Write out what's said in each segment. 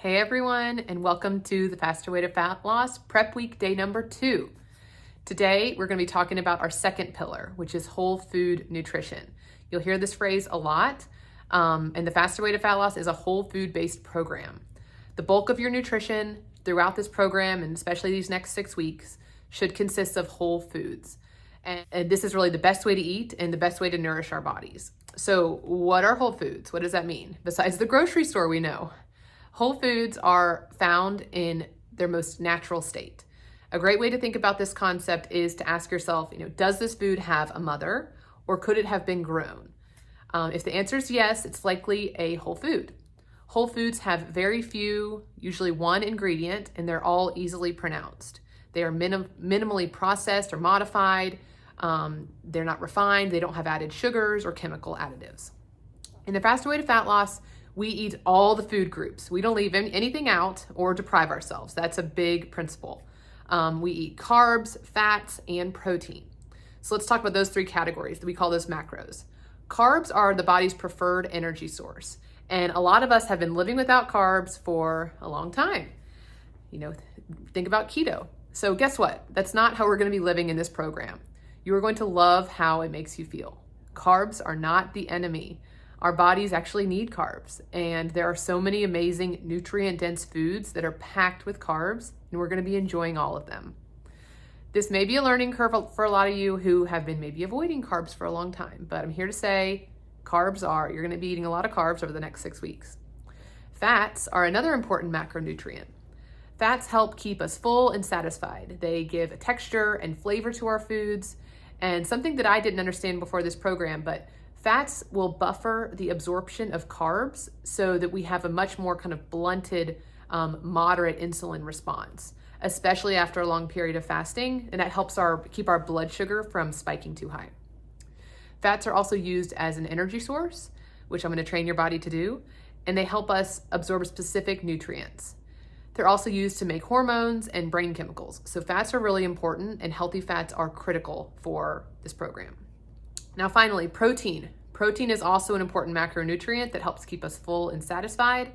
Hey everyone, and welcome to the Faster Way to Fat Loss Prep Week Day number 2. Today, we're going to be talking about our second pillar, which is whole food nutrition. You'll hear this phrase a lot, and the Faster Way to Fat Loss is a whole food-based program. The bulk of your nutrition throughout this program, and especially these next 6 weeks, should consist of whole foods. And this is really the best way to eat and the best way to nourish our bodies. So what are whole foods? What does that mean? Besides the grocery store we know. Whole foods are found in their most natural state. A great way to think about this concept is to ask yourself, does this food have a mother or could it have been grown? If the answer is yes, it's likely a whole food. Whole foods have very few, usually one ingredient, and they're all easily pronounced. They are minimally processed or modified. They're not refined. They don't have added sugars or chemical additives. In the Faster Way to Fat Loss, we eat all the food groups. We don't leave anything out or deprive ourselves. That's a big principle. We eat carbs, fats, and protein. So let's talk about those 3 categories. We call those macros. Carbs are the body's preferred energy source. And a lot of us have been living without carbs for a long time. Think about keto. So guess what? That's not how we're going to be living in this program. You are going to love how it makes you feel. Carbs are not the enemy. Our bodies actually need carbs, and there are so many amazing nutrient-dense foods that are packed with carbs, and we're going to be enjoying all of them. This may be a learning curve for a lot of you who have been maybe avoiding carbs for a long time, but I'm here to say you're going to be eating a lot of carbs over the next 6 weeks. Fats are another important macronutrient. Fats help keep us full and satisfied. They give a texture and flavor to our foods, and something that I didn't understand before this program, but fats will buffer the absorption of carbs so that we have a much more kind of blunted, moderate insulin response, especially after a long period of fasting, and that helps keep our blood sugar from spiking too high. Fats are also used as an energy source, which I'm going to train your body to do, and they help us absorb specific nutrients. They're also used to make hormones and brain chemicals. So fats are really important, and healthy fats are critical for this program. Now finally, protein. Protein is also an important macronutrient that helps keep us full and satisfied.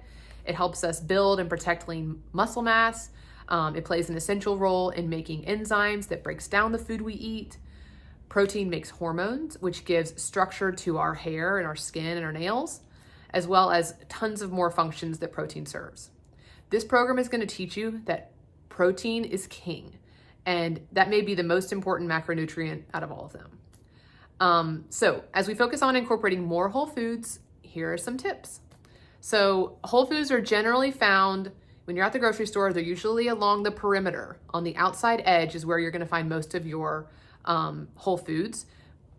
It helps us build and protect lean muscle mass. It plays an essential role in making enzymes that breaks down the food we eat. Protein makes hormones, which gives structure to our hair and our skin and our nails, as well as tons of more functions that protein serves. This program is going to teach you that protein is king, and that may be the most important macronutrient out of all of them. So as we focus on incorporating more whole foods, here are some tips. So whole foods are generally found when you're at the grocery store. They're usually along the perimeter. On the outside edge is where you're going to find most of your whole foods.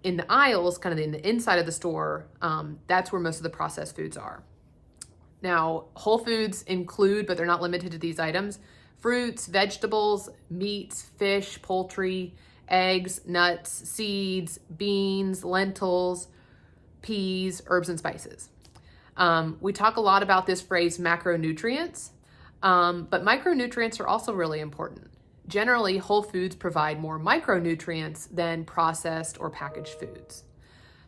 In the aisles, kind of in the inside of the store, that's where most of the processed foods are. Now, whole foods include, but they're not limited to these items, fruits, vegetables, meats, fish, poultry, eggs, nuts, seeds, beans, lentils, peas, herbs, and spices. We talk a lot about this phrase macronutrients, but micronutrients are also really important. Generally, whole foods provide more micronutrients than processed or packaged foods.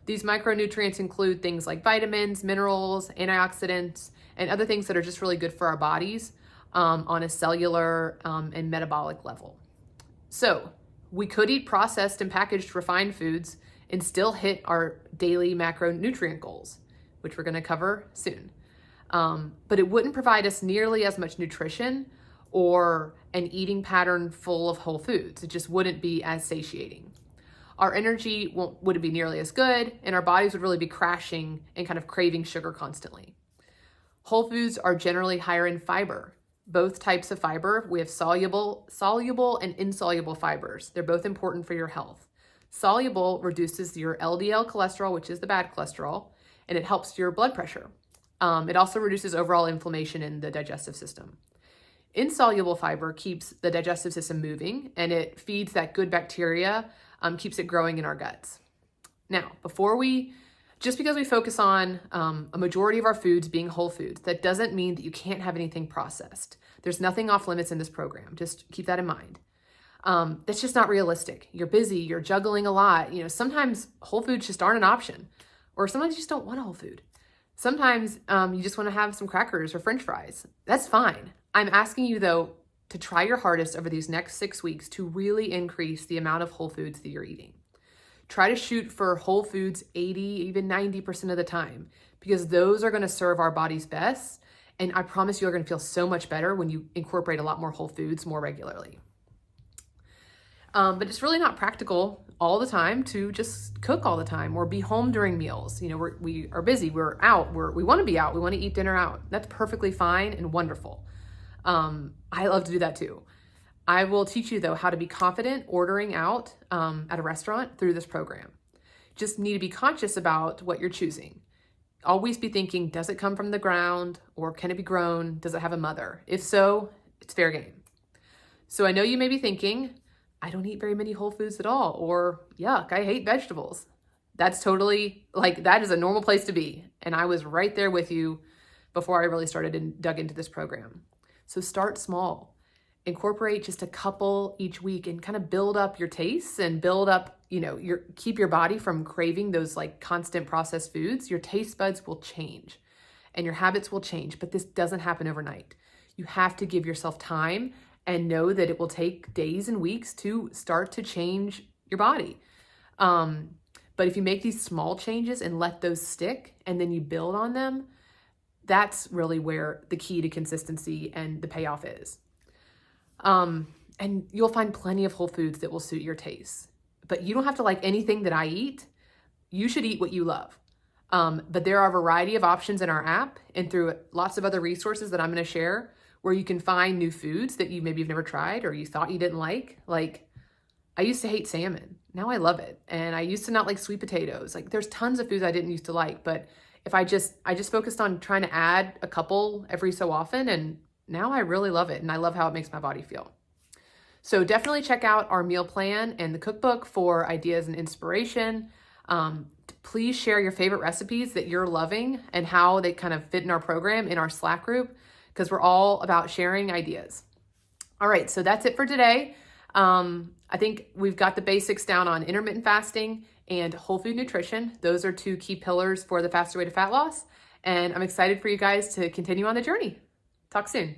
These micronutrients include things like vitamins, minerals, antioxidants, and other things that are just really good for our bodies on a cellular and metabolic level. So, we could eat processed and packaged refined foods and still hit our daily macronutrient goals, which we're going to cover soon. But it wouldn't provide us nearly as much nutrition or an eating pattern full of whole foods. It just wouldn't be as satiating. Our energy wouldn't be nearly as good, and our bodies would really be crashing and kind of craving sugar constantly. Whole foods are generally higher in fiber. Both types of fiber, we have soluble and insoluble fibers. They're both important for your health. Soluble reduces your LDL cholesterol, which is the bad cholesterol, and it helps your blood pressure. It also reduces overall inflammation in the digestive system. Insoluble fiber keeps the digestive system moving, and it feeds that good bacteria, keeps it growing in our guts. Now, just because we focus on a majority of our foods being whole foods, that doesn't mean that you can't have anything processed. There's nothing off limits in this program. Just keep that in mind. That's just not realistic. You're busy, you're juggling a lot. Sometimes whole foods just aren't an option, or sometimes you just don't want a whole food. Sometimes you just want to have some crackers or French fries. That's fine. I'm asking you, though, to try your hardest over these next 6 weeks to really increase the amount of whole foods that you're eating. Try to shoot for whole foods 80, even 90% of the time, because those are going to serve our bodies best. And I promise you're going to feel so much better when you incorporate a lot more whole foods more regularly. But it's really not practical all the time to just cook all the time or be home during meals. You know, we are busy, we're out, we want to be out, we want to eat dinner out. That's perfectly fine and wonderful. I love to do that too. I will teach you, though, how to be confident ordering out at a restaurant through this program. Just need to be conscious about what you're choosing. Always be thinking, does it come from the ground, or can it be grown? Does it have a mother? If so, it's fair game. So I know you may be thinking, I don't eat very many whole foods at all, or yuck, I hate vegetables. That's totally, that is a normal place to be. And I was right there with you before I really started and dug into this program. So start small. Incorporate just a couple each week and kind of build up your tastes and build up, keep your body from craving those constant processed foods. Your taste buds will change and your habits will change, but this doesn't happen overnight. You have to give yourself time and know that it will take days and weeks to start to change your body. But if you make these small changes and let those stick and then you build on them, that's really where the key to consistency and the payoff is. And you'll find plenty of whole foods that will suit your tastes. But you don't have to like anything that I eat. You should eat what you love. But there are a variety of options in our app and through lots of other resources that I'm going to share where you can find new foods that maybe you've never tried or you thought you didn't like. Like, I used to hate salmon. Now I love it. And I used to not like sweet potatoes. There's tons of foods I didn't used to like, but if I just focused on trying to add a couple every so often, and now I really love it. And I love how it makes my body feel. So definitely check out our meal plan and the cookbook for ideas and inspiration. Please share your favorite recipes that you're loving and how they kind of fit in our program in our Slack group, because we're all about sharing ideas. All right, so that's it for today. I think we've got the basics down on intermittent fasting and whole food nutrition. Those are two key pillars for the Faster Way to Fat Loss. And I'm excited for you guys to continue on the journey. Talk soon.